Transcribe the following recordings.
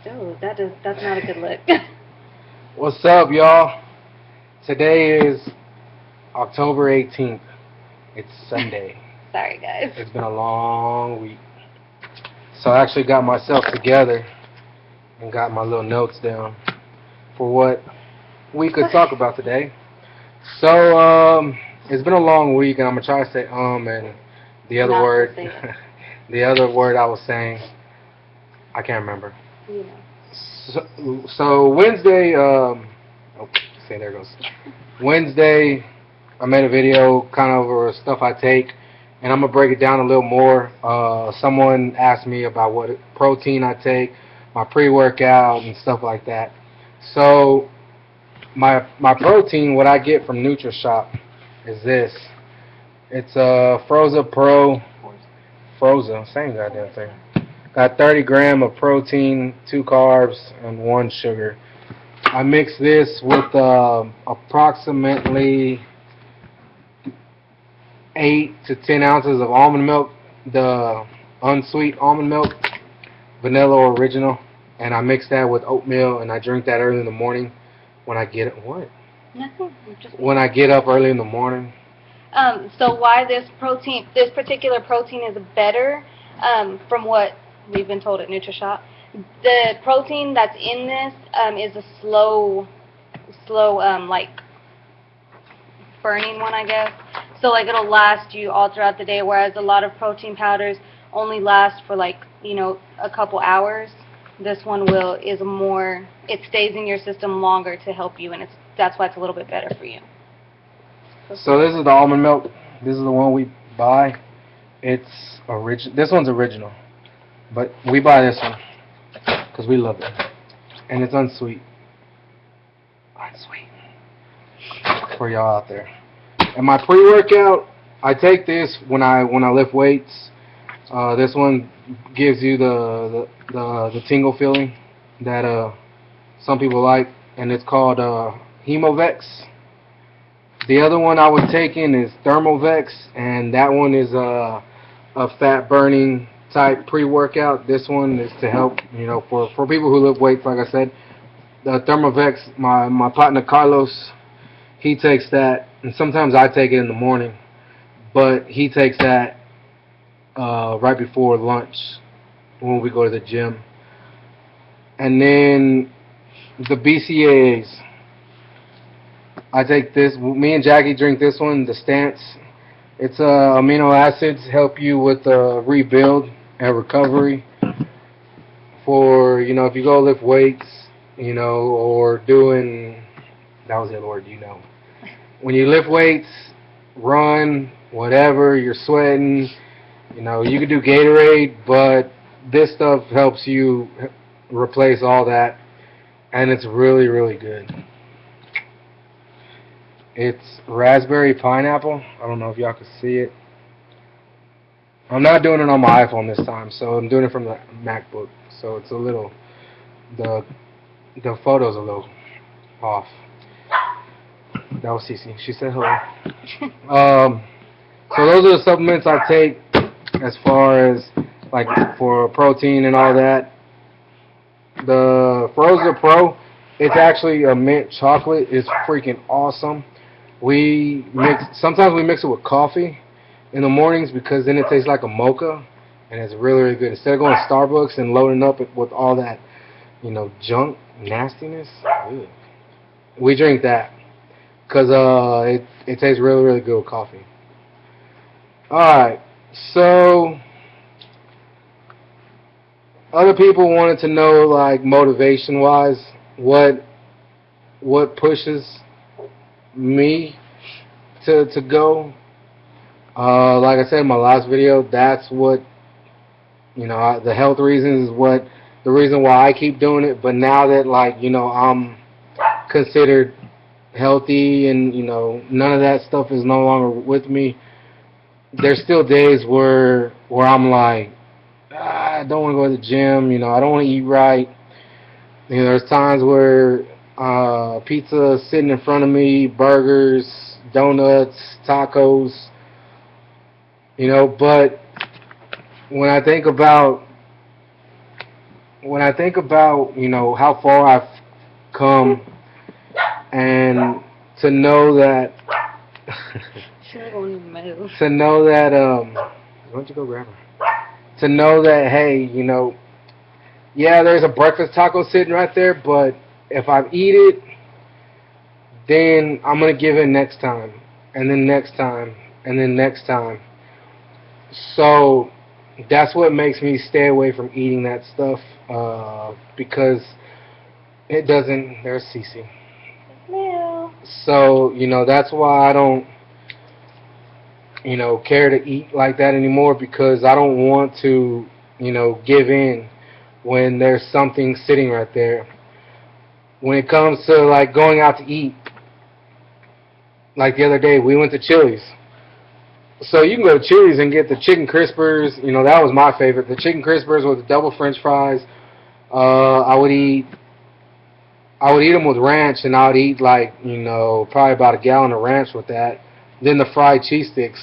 Oh, that's not a good look. What's up, y'all? Today is October 18th. It's Sunday. Sorry, guys. It's been a long week. So I actually got myself together and got my little notes down for what we could talk about today. So, it's been a long week, and I'm gonna try to say and the other Not to word, say it. the other word I was saying, I can't remember. You know. So Wednesday, oh, see, there it goes. Wednesday, I made a video kind of over stuff I take, and I'm gonna break it down a little more. Someone asked me about what protein I take, my pre-workout, and stuff like that. So my protein, what I get from NutriShop, is this. It's a Froza Pro, Froza, same goddamn thing. Got 30 gram of protein, 2 carbs, and 1 sugar. I mix this with approximately 8 to 10 ounces of almond milk, the unsweet almond milk, vanilla or original, and I mix that with oatmeal, and I drink that early in the morning when I get it. What? Nothing. Just When I get up early in the morning. So why this particular protein is better, from what we've been told at NutriShop. The protein that's in this is a slow, like burning one, I guess. So like it'll last you all throughout the day, whereas a lot of protein powders only last for like a couple hours. This one it stays in your system longer to help you, and that's why it's a little bit better for you. So this is the almond milk. This is the one we buy. It's This one's original, but we buy this one because we love it, and it's unsweet. Unsweet for y'all out there. And my pre-workout, I take this when I lift weights. This one gives you the tingle feeling that some people like, and it's called Hemovex. The other one I was taking is Thermovex, and that one is a fat burning type pre-workout. This one is to help, for people who lift weights, like I said. The Thermovex, my partner Carlos, he takes that, and sometimes I take it in the morning, but he takes that right before lunch when we go to the gym. And then the BCAAs. I take this. Me and Jackie drink this one, the Stance. It's amino acids help you with rebuild and recovery. For if you go lift weights, or doing that was the other word, When you lift weights, run, whatever, you're sweating. You can do Gatorade, but this stuff helps you replace all that, and it's really, really good. It's raspberry pineapple. I don't know if y'all can see it. I'm not doing it on my iPhone this time, so I'm doing it from the MacBook. So it's the photo's a little off. That was Cece. She said hello. So those are the supplements I take as far as like for protein and all that. The Frozen Pro, it's actually a mint chocolate. It's freaking awesome. Sometimes we mix it with coffee in the mornings because then it tastes like a mocha, and it's really, really good. Instead of going to Starbucks and loading up with all that, junk, nastiness, ew, we drink that because it tastes really, really good with coffee. All right, so other people wanted to know, like, motivation-wise, what pushes me to go. Like I said in my last video, that's what the health reasons is what the reason why I keep doing it. But now that I'm considered healthy and none of that stuff is no longer with me, there's still days where I'm like, I don't want to go to the gym. I don't want to eat right. There's times where pizza is sitting in front of me, burgers, donuts, tacos, but when I think about when I think about, how far I've come, and to know that, to know that, why don't you go grab her? To know that, hey, yeah, there's a breakfast taco sitting right there, but if I eat it, then I'm going to give it next time, and then next time, and then next time. So that's what makes me stay away from eating that stuff, because it doesn't, there's Cece. So, that's why I don't, care to eat like that anymore, because I don't want to, give in when there's something sitting right there. When it comes to, like, going out to eat, like the other day, we went to Chili's. So you can go to Chili's and get the chicken crispers. That was my favorite. The chicken crispers with the double French fries. I would eat them with ranch, and I would eat like, probably about a gallon of ranch with that. Then the fried cheese sticks.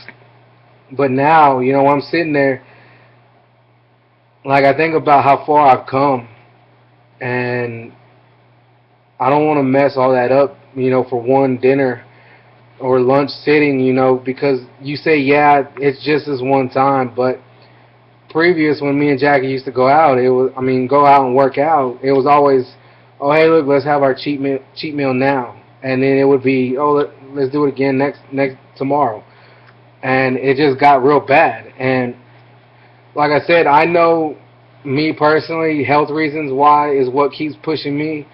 But now, when I'm sitting there, like, I think about how far I've come, and I don't want to mess all that up, for one dinner or lunch sitting, because you say, yeah, it's just this one time, but previous, when me and Jackie used to go out, go out and work out, it was always, oh, hey, look, let's have our cheat meal now, and then it would be, oh, let's do it again next tomorrow, and it just got real bad. And like I said, I know, me personally, health reasons why is what keeps pushing me,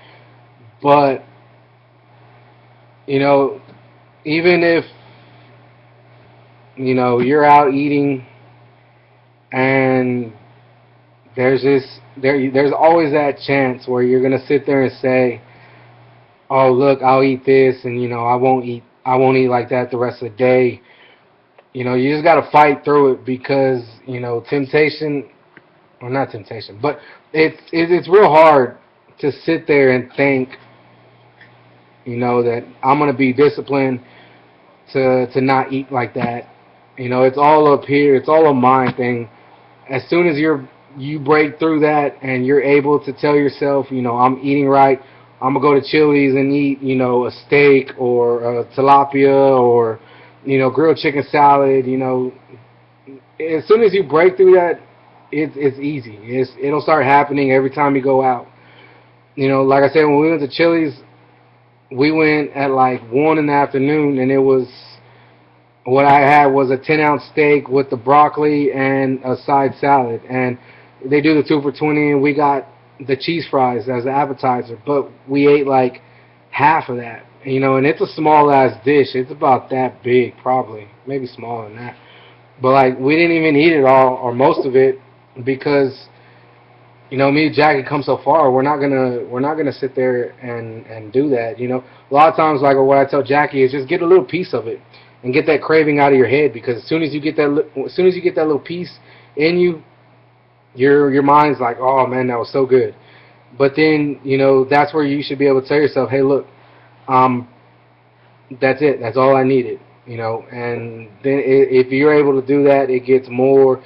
but even if you're out eating, and there's always that chance where you're gonna sit there and say, oh, look, I'll eat this, and I won't eat like that the rest of the day. You just gotta fight through it, because temptation, or not temptation, but it's real hard to sit there and think, that I'm gonna be disciplined to not eat like that. It's all up here. It's all a mind thing. As soon as you break through that, and you're able to tell yourself, I'm eating right, I'm gonna go to Chili's and eat, a steak or a tilapia or, grilled chicken salad. As soon as you break through that, it's easy. It'll start happening every time you go out. Like I said, when we went to Chili's, we went at like 1 in the afternoon, and it was, what I had was a 10-ounce steak with the broccoli and a side salad, and they do the 2 for $20, and we got the cheese fries as an appetizer, but we ate like half of that, and it's a small ass dish. It's about that big, probably, maybe smaller than that, but like, we didn't even eat it all or most of it, because me and Jackie come so far. We're not gonna sit there and do that. A lot of times, like, what I tell Jackie is just get a little piece of it and get that craving out of your head, because as soon as you get that little piece in you, your mind's like, oh man, that was so good. But then that's where you should be able to tell yourself, hey, look, that's it. That's all I needed. And then if you're able to do that, it gets more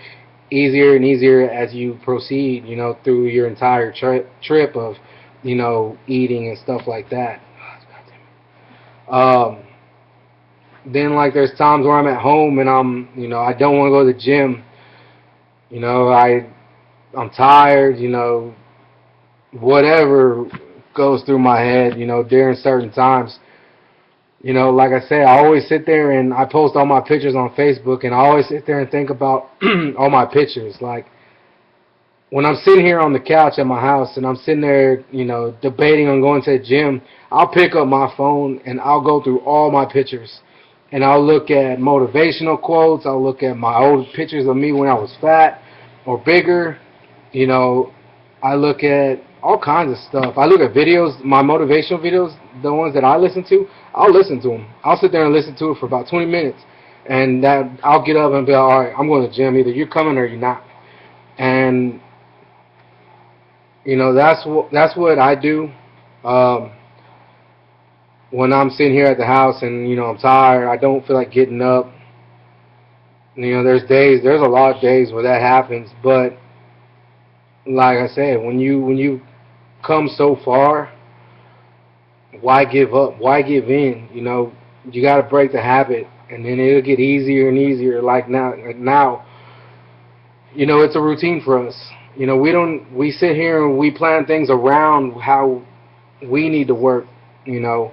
easier and easier as you proceed, through your entire trip of, eating and stuff like that. Then, like, there's times where I'm at home and I don't want to go to the gym. I'm tired, whatever goes through my head, during certain times. Like I said, I always sit there and I post all my pictures on Facebook, and I always sit there and think about all my pictures. Like, when I'm sitting here on the couch at my house and I'm sitting there, debating on going to the gym, I'll pick up my phone and I'll go through all my pictures. And I'll look at motivational quotes. I'll look at my old pictures of me when I was fat or bigger. I look at all kinds of stuff. I look at videos, my motivational videos, the ones that I listen to. I'll listen to them. I'll sit there and listen to it for about 20 minutes. And I'll get up and be like, all right, I'm going to the gym. Either you're coming or you're not. And, that's what I do. When I'm sitting here at the house and, I'm tired, I don't feel like getting up. There's a lot of days where that happens, but like I said, when you come so far, why give up? Why give in? You know, you got to break the habit, and then it'll get easier and easier. Like now, you know, it's a routine for us. You know, we sit here and we plan things around how we need to work. You know,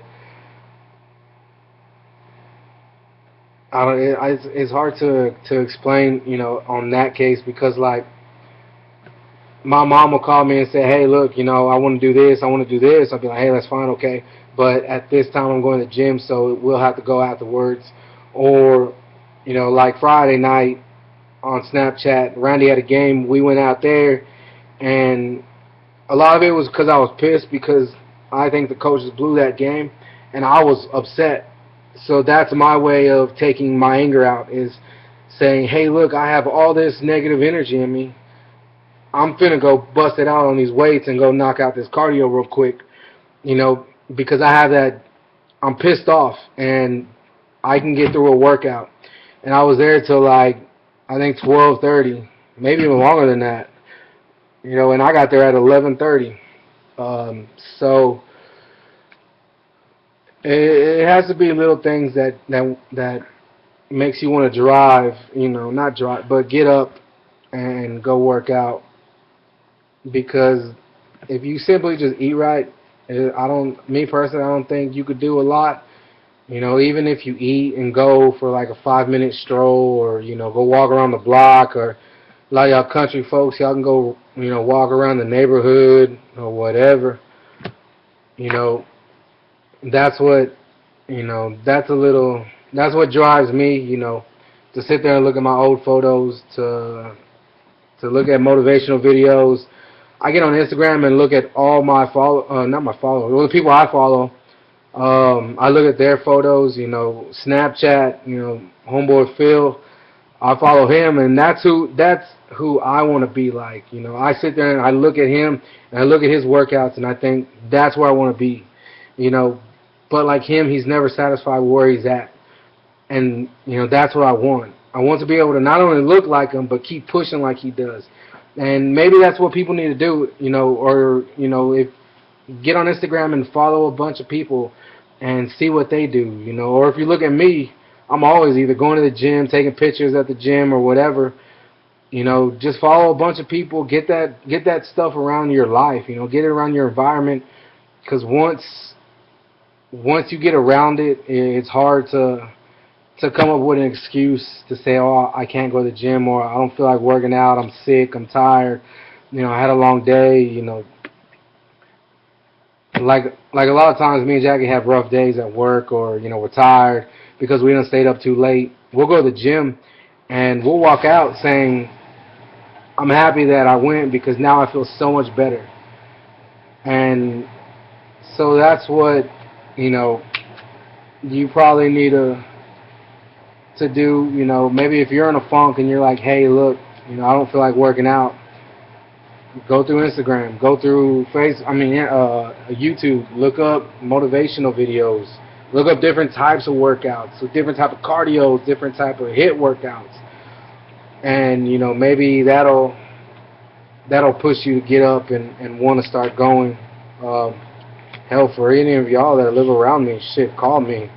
it's hard to explain. You know, on that case because like my mom will call me and say, hey, look, you know, I want to do this, I want to do this. I'll be like, hey, that's fine, okay. But at this time, I'm going to the gym, so we'll have to go afterwards. Or, you know, like Friday night on Snapchat, Randy had a game. We went out there, and a lot of it was because I was pissed because I think the coaches blew that game, and I was upset. So that's my way of taking my anger out is saying, hey, look, I have all this negative energy in me. I'm finna go bust it out on these weights and go knock out this cardio real quick, you know, because I have that, I'm pissed off and I can get through a workout. And I was there till like, I think 12:30, maybe even longer than that, you know, and I got there at 11:30. So it has to be little things that makes you want to drive, you know, not drive, but get up and go work out. Because if you simply just eat right, me personally, I don't think you could do a lot. You know, even if you eat and go for like a 5-minute stroll or, you know, go walk around the block or a lot of y'all country folks, y'all can go, you know, walk around the neighborhood or whatever. You know, that's what, you know, that's what drives me, you know, to sit there and look at my old photos, to look at motivational videos. I get on Instagram and look at all my not my followers, well, the people I follow. I look at their photos, you know, Snapchat, you know, homeboy Phil. I follow him, and that's who I want to be like. You know, I sit there and I look at him and I look at his workouts, and I think that's where I want to be. You know, but like him, he's never satisfied with where he's at, and you know that's what I want. I want to be able to not only look like him, but keep pushing like he does. And maybe that's what people need to do, you know, or, you know, if get on Instagram and follow a bunch of people and see what they do, you know. Or if you look at me, I'm always either going to the gym, taking pictures at the gym or whatever. You know, just follow a bunch of people, get that stuff around your life, you know, get it around your environment, because once you get around it, it's hard to come up with an excuse to say, oh, I can't go to the gym, or I don't feel like working out, I'm sick, I'm tired, you know, I had a long day, you know. Like a lot of times me and Jackie have rough days at work, or, you know, we're tired because we done stayed up too late. We'll go to the gym and we'll walk out saying, I'm happy that I went because now I feel so much better. And so that's what, you know, you probably need to do. You know, maybe if you're in a funk and you're like, hey, look, you know, I don't feel like working out, go through Instagram, go through YouTube, look up motivational videos, look up different types of workouts, so different type of cardio, different type of HIIT workouts, and you know, maybe that'll push you to get up and want to start going. Hell, for any of y'all that live around me, shit, call me.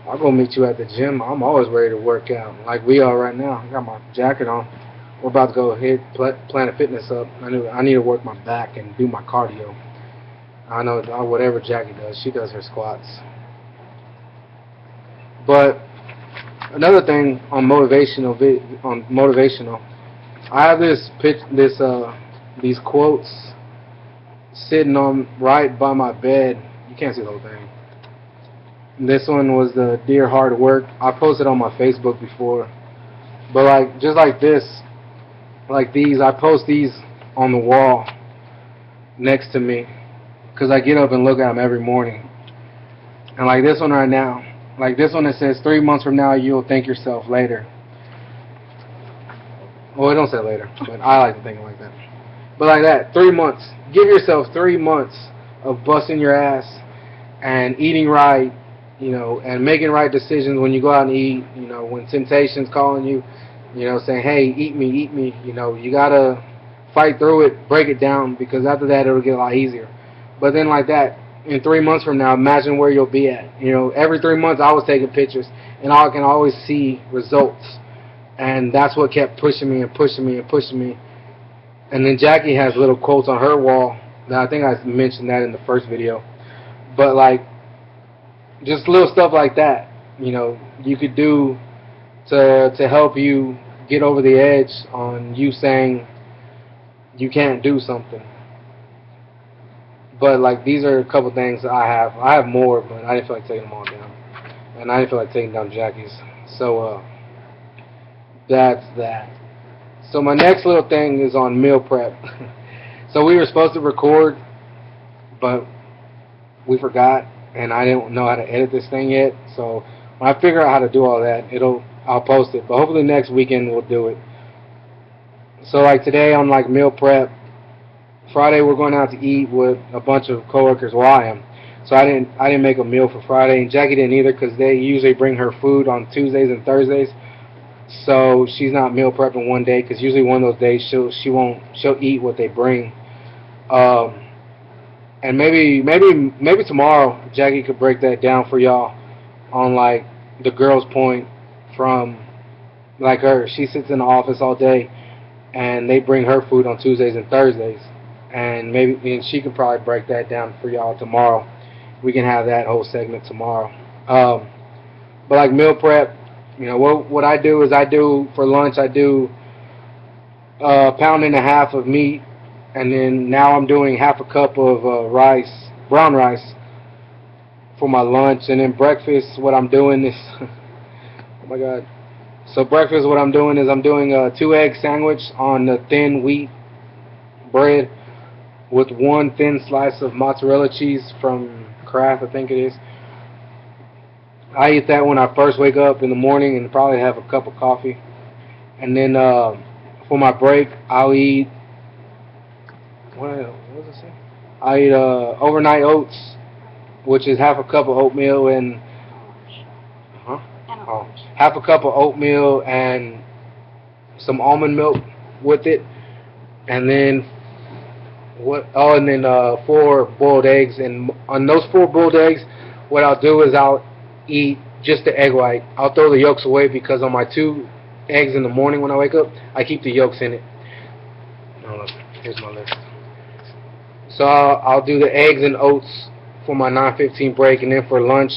I'll go meet you at the gym. I'm always ready to work out, like we are right now. I got my jacket on. We're about to go hit Planet Fitness up. I need to work my back and do my cardio. I know whatever Jackie does, she does her squats. But another thing on motivational, I have these quotes sitting on right by my bed. You can't see the whole thing. This one was the Dear Hard Work. I posted on my Facebook before, but like just like this. Like these, I post these on the wall next to me because I get up and look at them every morning. And like this one right now, like this one that says 3 months from now you'll thank yourself later. Well, it don't say later, but I like to think like that. But like that, 3 months. Give yourself 3 months of busting your ass and eating right, you know, and making right decisions when you go out and eat, you know, when temptation's calling you. You know, saying, hey, eat me, you know, you gotta fight through it, break it down, because after that it'll get a lot easier. But then like that, in 3 months from now, imagine where you'll be at. You know, every 3 months I was taking pictures, and I can always see results. And that's what kept pushing me and pushing me and pushing me. And then Jackie has little quotes on her wall. Now I think I mentioned that in the first video. But like, just little stuff like that, you know, you could do to help you get over the edge on you saying you can't do something. But like, these are a couple things that I have. I have more, but I didn't feel like taking them all down, and I didn't feel like taking down Jackie's. So that's that. So my next little thing is on meal prep. So we were supposed to record, but we forgot, and I didn't know how to edit this thing yet. So when I figure out how to do all that, I'll post it. But hopefully next weekend we'll do it. So like today on like meal prep, Friday we're going out to eat with a bunch of coworkers. Well, I am. So I didn't make a meal for Friday, and Jackie didn't either, because they usually bring her food on Tuesdays and Thursdays. So she's not meal prepping one day, because usually one of those days she'll eat what they bring. And maybe tomorrow Jackie could break that down for y'all on like the girl's point from like her. She sits in the office all day, and they bring her food on Tuesdays and Thursdays, and maybe she could probably break that down for y'all tomorrow. We can have that whole segment tomorrow. But like meal prep, you know, what I do is for lunch I do a pound and a half of meat, and then now I'm doing half a cup of rice, brown rice, for my lunch. And then breakfast, what I'm doing is, oh my God. So breakfast, what I'm doing is I'm doing a 2-egg sandwich on the thin wheat bread with one thin slice of mozzarella cheese from Kraft, I think it is. I eat that when I first wake up in the morning, and probably have a cup of coffee. And then for my break, I'll eat, what does it say? I eat overnight oats, which is half a cup of oatmeal and half a cup of oatmeal and some almond milk with it, and then 4 boiled eggs. And on those 4 boiled eggs, what I'll do is I'll eat just the egg white. I'll throw the yolks away, because on my 2 eggs in the morning when I wake up, I keep the yolks in it. Here's my list. So I'll do the eggs and oats for my 9:15 break, and then for lunch,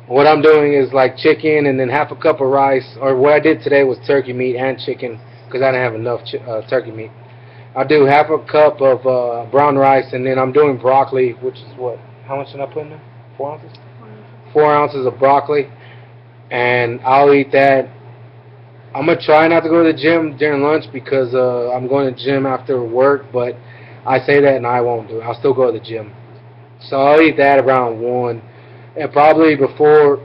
what I'm doing is like chicken and then half a cup of rice. Or what I did today was turkey meat and chicken, because I didn't have enough turkey meat. I'll do half a cup of brown rice, and then I'm doing broccoli, which is what? How much did I put in there? 4 ounces? 4 ounces of broccoli, and I'll eat that. I'm going to try not to go to the gym during lunch, because I'm going to the gym after work, but I say that and I won't do it. I'll still go to the gym. So I'll eat that around 1. And probably before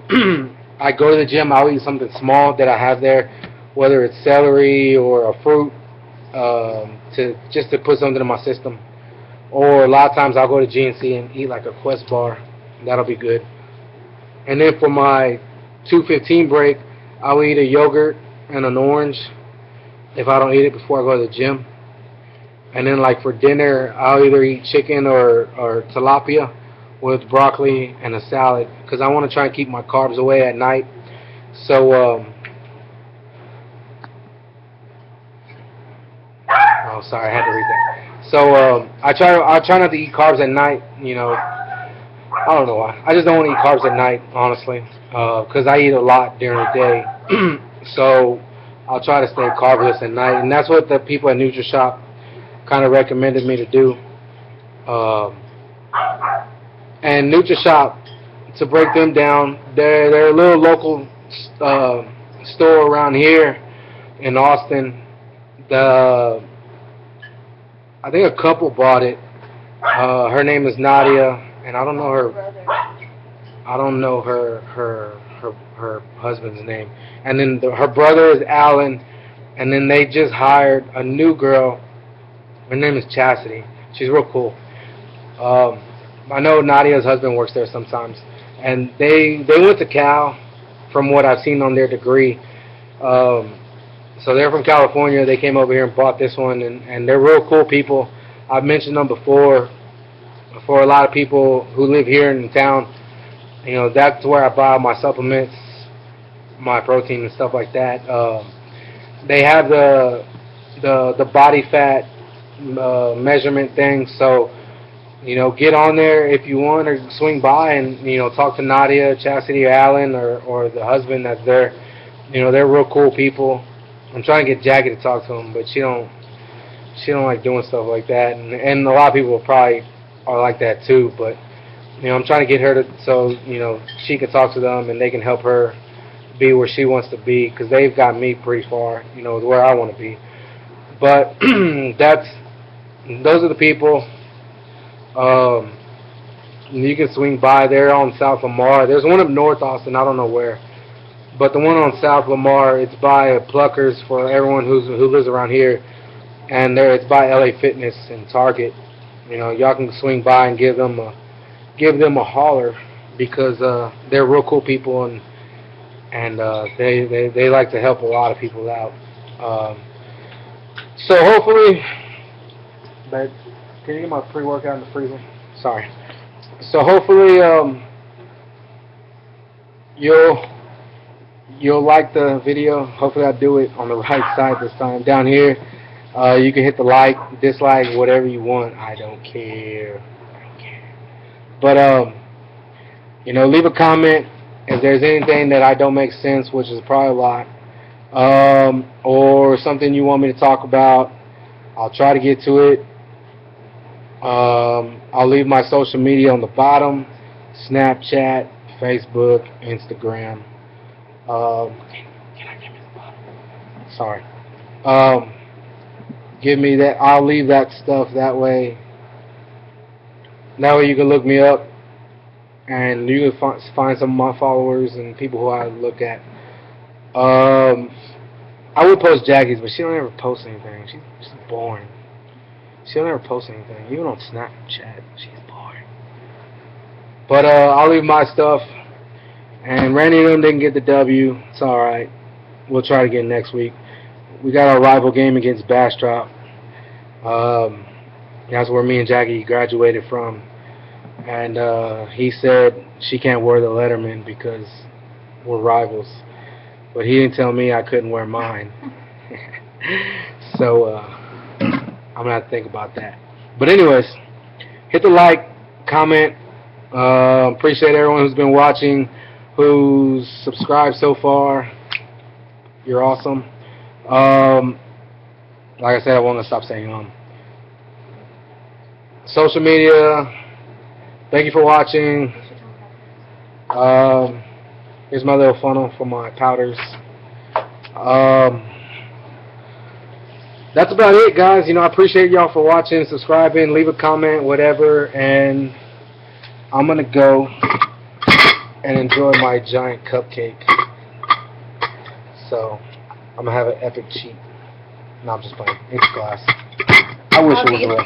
I go to the gym, I'll eat something small that I have there, whether it's celery or a fruit, just to put something in my system. Or a lot of times I'll go to GNC and eat like a Quest bar. That'll be good. And then for my 2:15 break, I'll eat a yogurt and an orange if I don't eat it before I go to the gym. And then like for dinner, I'll either eat chicken or tilapia with broccoli and a salad, because I want to try and keep my carbs away at night. So oh, sorry, I had to read that. So I try not to eat carbs at night. You know, I don't know why. I just don't want to eat carbs at night, honestly, because I eat a lot during the day. So I'll try to stay carbless at night, and that's what the people at NutriShop kind of recommended me to do. And NutriShop, to break them down, they're a little local store around here in Austin. I think a couple bought it. Her name is Nadia, and I don't know her husband's name. And then her brother is Alan, and then they just hired a new girl. Her name is Chastity. She's real cool. I know Nadia's husband works there sometimes, and they went to Cal, from what I've seen on their degree. So they're from California. They came over here and bought this one, and they're real cool people. I've mentioned them before. For a lot of people who live here in town, you know, that's where I buy my supplements, my protein and stuff like that. They have the body fat measurement thing, so you know, get on there if you want, or swing by and you know talk to Nadia, Chastity, or Alan, or the husband that's there. You know, they're real cool people. I'm trying to get Jackie to talk to them, but she don't like doing stuff like that, and a lot of people probably are like that too. But you know, I'm trying to get her to so you know she can talk to them and they can help her be where she wants to be, because they've got me pretty far, you know, where I want to be. But those are the people. You can swing by. They're on South Lamar. There's one up North Austin. I don't know where. But the one on South Lamar, it's by Pluckers for everyone who lives around here. And it's by LA Fitness and Target. You know, y'all can swing by and give them a holler, because they're real cool people, and they like to help a lot of people out. So hopefully, but can you get my pre-workout in the freezer? Sorry. So hopefully you'll like the video. Hopefully I do it on the right side this time. Down here, you can hit the like, dislike, whatever you want. I don't care. But you know, leave a comment if there's anything that I don't make sense, which is probably a lot, or something you want me to talk about. I'll try to get to it. I'll leave my social media on the bottom: Snapchat, Facebook, Instagram. Can I give me the bottom? Sorry. Give me that. I'll leave that stuff that way. That way you can look me up, and you can find some of my followers and people who I look at. I would post Jackie's, but she don't ever post anything. She's boring. She don't ever post anything, even on Snapchat. She's boring. But I'll leave my stuff. And Randy and them didn't get the W. It's all right. We'll try it again next week. We got our rival game against Bastrop. That's where me and Jackie graduated from. And he said she can't wear the Letterman because we're rivals. But he didn't tell me I couldn't wear mine. So I'm going to have to think about that. But anyways, hit the like, comment. Appreciate everyone who's been watching, who's subscribed so far. You're awesome. Like I said, I won't gonna stop saying social media. Thank you for watching. Here's my little funnel for my powders. That's about it, guys. You know, I appreciate y'all for watching, subscribing, leave a comment, whatever, and I'm gonna go and enjoy my giant cupcake. So I'm gonna have an epic cheat. No, I'm just playing. It's glass. I wish it was real.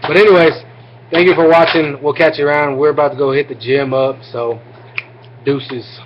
But anyways, thank you for watching. We'll catch you around. We're about to go hit the gym up, so deuces.